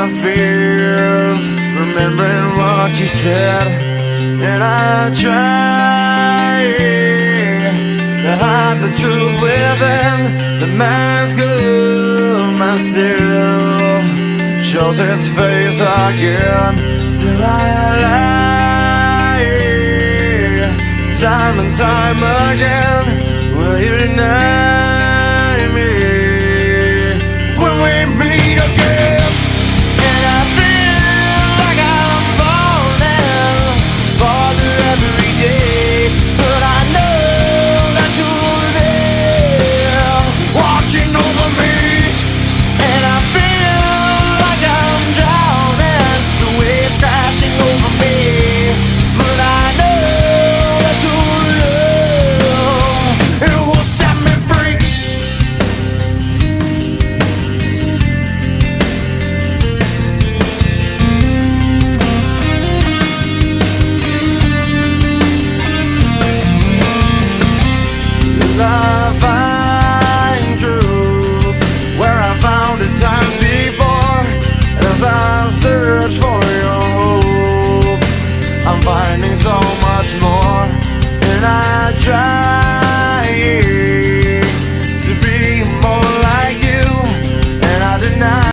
my fears, remembering what you said. And I try to hide the truth within the mask of myself. Shows its face again. Still I lie, time and time again.